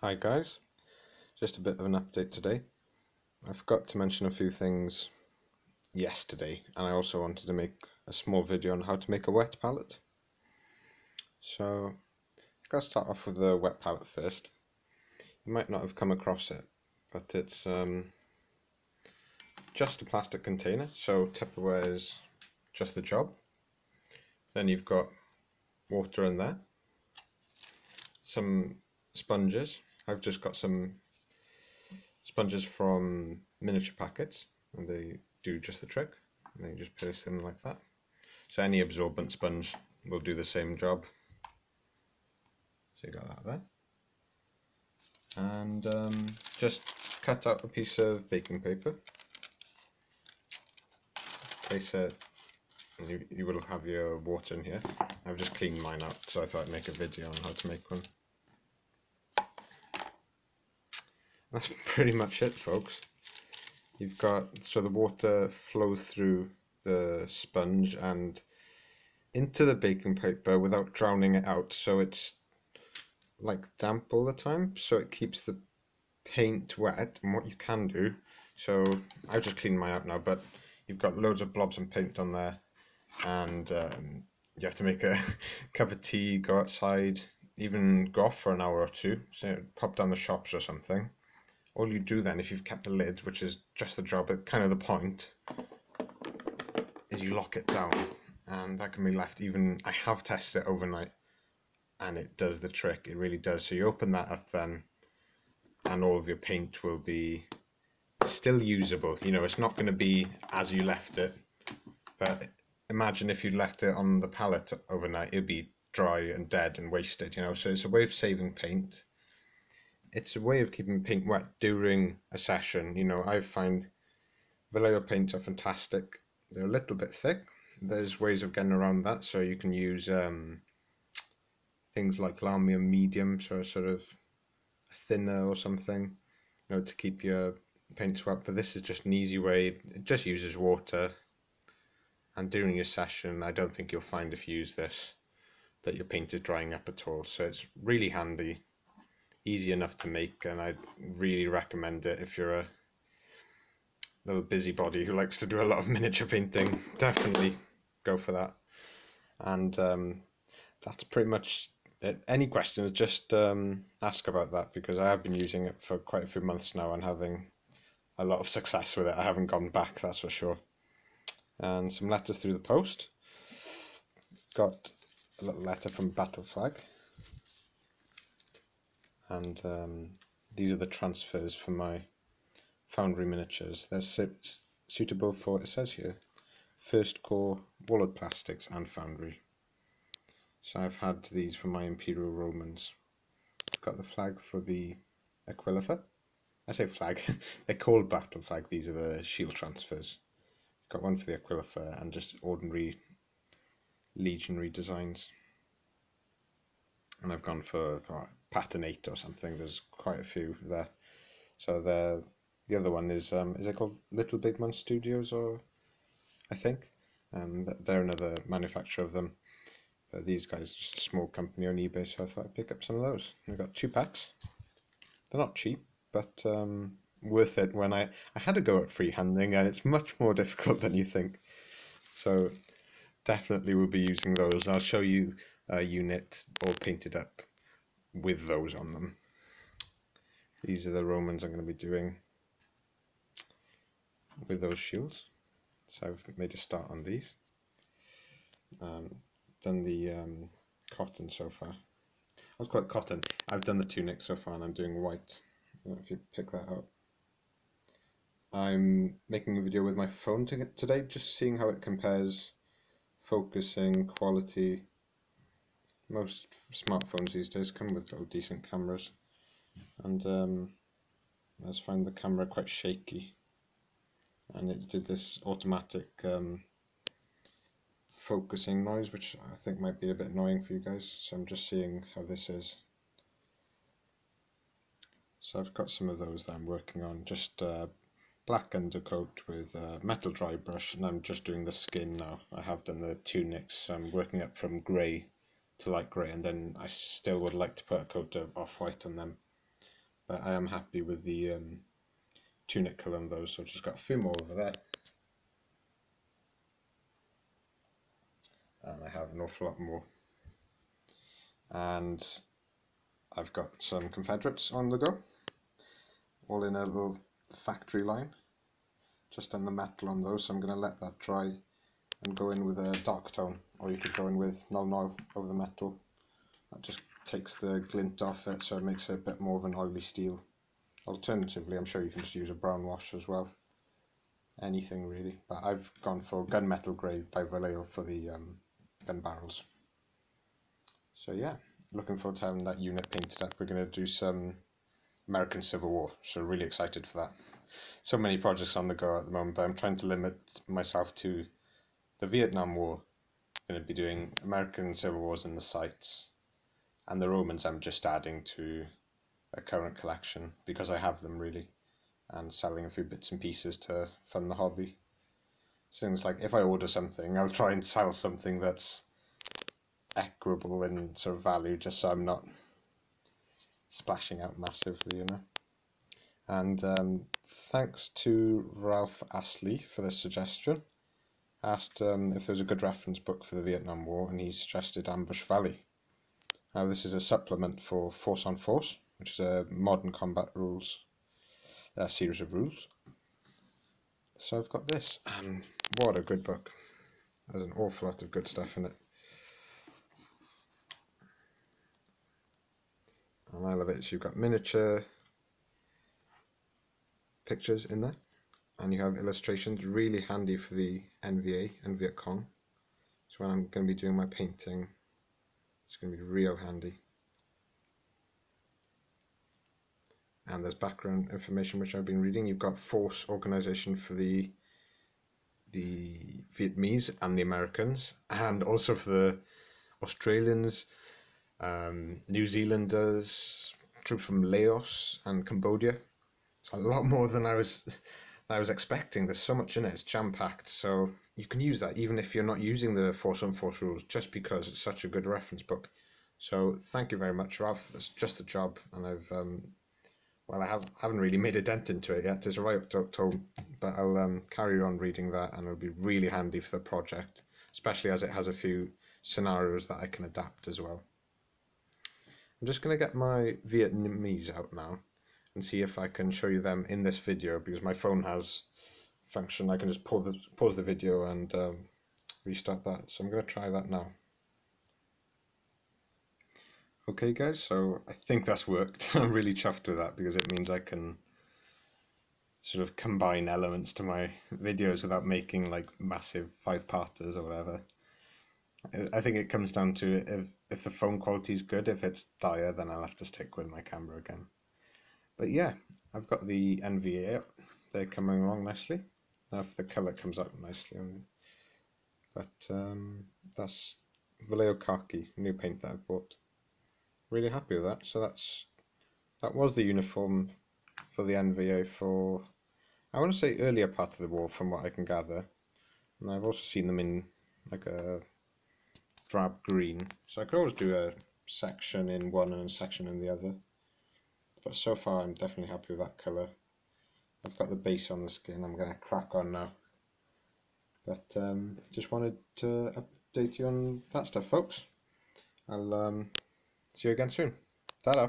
Hi guys, just a bit of an update today. I forgot to mention a few things yesterday, and I also wanted to make a small video on how to make a wet palette. So, I've got to start off with the wet palette first. You might not have come across it, but it's just a plastic container, so Tupperware is just the job. Then you've got water in there, some sponges. I've just got some sponges from miniature packets, and they do just the trick. And then you just place them like that. So any absorbent sponge will do the same job. So you got that there. And just cut out a piece of baking paper. Place it, and you will have your water in here. I've just cleaned mine out, so I thought I'd make a video on how to make one. That's pretty much it, folks. You've got, so the water flows through the sponge and into the baking paper without drowning it out, so it's like damp all the time, so it keeps the paint wet. And what you can do, so I've just cleaned mine out now, but you've got loads of blobs of paint on there, and you have to make a cup of tea, go outside, even go off for an hour or two, so pop down the shops or something. All you do then, if you've kept the lid, which is just the job, but kind of the point, is you lock it down, and that can be left even, I have tested it overnight, and it does the trick, it really does. So you open that up then, and all of your paint will be still usable. You know, it's not going to be as you left it, but imagine if you left it on the palette overnight, it'd be dry and dead and wasted, you know. So it's a way of saving paint. It's a way of keeping paint wet during a session. You know, I find Vallejo paints are fantastic. They're a little bit thick. There's ways of getting around that, so you can use things like Lamy medium, so a sort of thinner or something, you know, to keep your paints wet. But this is just an easy way. It just uses water, and during your session, I don't think you'll find, if you use this, that your paint is drying up at all. So it's really handy, easy enough to make, and I'd really recommend it if you're a little busybody who likes to do a lot of miniature painting. Definitely go for that. And that's pretty much it. Any questions, just ask about that, because I have been using it for quite a few months now and having a lot of success with it. I haven't gone back, that's for sure. And some letters through the post. Got a little letter from Battle Flag, and these are the transfers for my foundry miniatures. They're suitable for, it says here, first core, walled plastics and foundry. So I've had these for my Imperial Romans. I've got the flag for the Aquilefer. I say flag, they're called Battle Flag. These are the shield transfers. Got one for the Aquilefer and just ordinary legionary designs. And I've gone for pattern 8 or something. There's quite a few there. So the other one is it called Little Big Man Studios, or I think. They're another manufacturer of them. But these guys are just a small company on eBay, so I thought I'd pick up some of those. I've got 2 packs. They're not cheap, but worth it. When I had to go at freehanding, and it's much more difficult than you think. So definitely will be using those. I'll show you a unit all painted up with those on them. These are the Romans I'm going to be doing with those shields. So I've made a start on these. Done the cotton so far. I was quite cotton. I've done the tunic so far, and I'm doing white. I don't know if you pick that out. I'm making a video with my phone today, just seeing how it compares focusing, quality. Most smartphones these days come with little decent cameras, and I just find the camera quite shaky, and it did this automatic focusing noise, which I think might be a bit annoying for you guys. So I'm just seeing how this is. So I've got some of those that I'm working on, just black undercoat with metal dry brush, and I'm just doing the skin now. I have done the tunics, so I'm working up from grey to light grey, and then I still would like to put a coat of off-white on them. but I am happy with the tunic colour on those, so I've just got a few more over there. And I have an awful lot more. And I've got some Confederates on the go, all in a little factory line. Just done the metal on those, so I'm going to let that dry and go in with a dark tone, or you could go in with null oil over the metal. That just takes the glint off it, so it makes it a bit more of an oily steel. Alternatively, I'm sure you can just use a brown wash as well. Anything really, but I've gone for gunmetal grey by Vallejo for the gun barrels. So yeah, looking forward to having that unit painted up. We're going to do some American Civil War, so really excited for that. So many projects on the go at the moment, but I'm trying to limit myself to the Vietnam War. I'm going to be doing American Civil Wars in the sites, and the Romans I'm just adding to a current collection because I have them really, and selling a few bits and pieces to fund the hobby. Things like if I order something, I'll try and sell something that's equitable in sort of value, just so I'm not splashing out massively, you know. And thanks to Ralph Astley for this suggestion. Asked if there's a good reference book for the Vietnam War, and he suggested Ambush Valley. Now this is a supplement for Force on Force, which is a modern combat rules series of rules. So I've got this, and what a good book. There's an awful lot of good stuff in it. And I love it. So you've got miniature pictures in there, and you have illustrations, really handy for the NVA and Viet Cong. So when I'm going to be doing my painting, it's going to be real handy. And there's background information which I've been reading. You've got force organization for the Vietnamese and the Americans, and also for the Australians, New Zealanders, troops from Laos and Cambodia. So a lot more than I was expecting. There's so much in it. It's jam-packed, so you can use that even if you're not using the Force on Force rules, just because it's such a good reference book. So thank you very much, Ralph. That's just the job, and I've well, I haven't really made a dent into it yet. It's right up to October, but I'll carry on reading that, and it'll be really handy for the project, especially as it has a few scenarios that I can adapt as well. I'm just going to get my Vietnamese out now and see if I can show you them in this video, because my phone has function. I can just pause the video and restart that. So I'm going to try that now. Okay guys, so I think that's worked. I'm really chuffed with that because it means I can sort of combine elements to my videos without making like massive 5-parters or whatever. I think it comes down to if the phone quality is good. If it's dire, then I'll have to stick with my camera again. But yeah, I've got the NVA up. They're coming along nicely. Now if the colour comes out nicely on it. But that's Vallejo Khaki, new paint that I bought. Really happy with that. So that was the uniform for the NVA for, I want to say, earlier part of the war from what I can gather. And I've also seen them in like a drab green. So I could always do a section in one and a section in the other. But so far I'm definitely happy with that colour. I've got the base on the skin. I'm going to crack on now. But just wanted to update you on that stuff, folks. I'll see you again soon. Ta-da!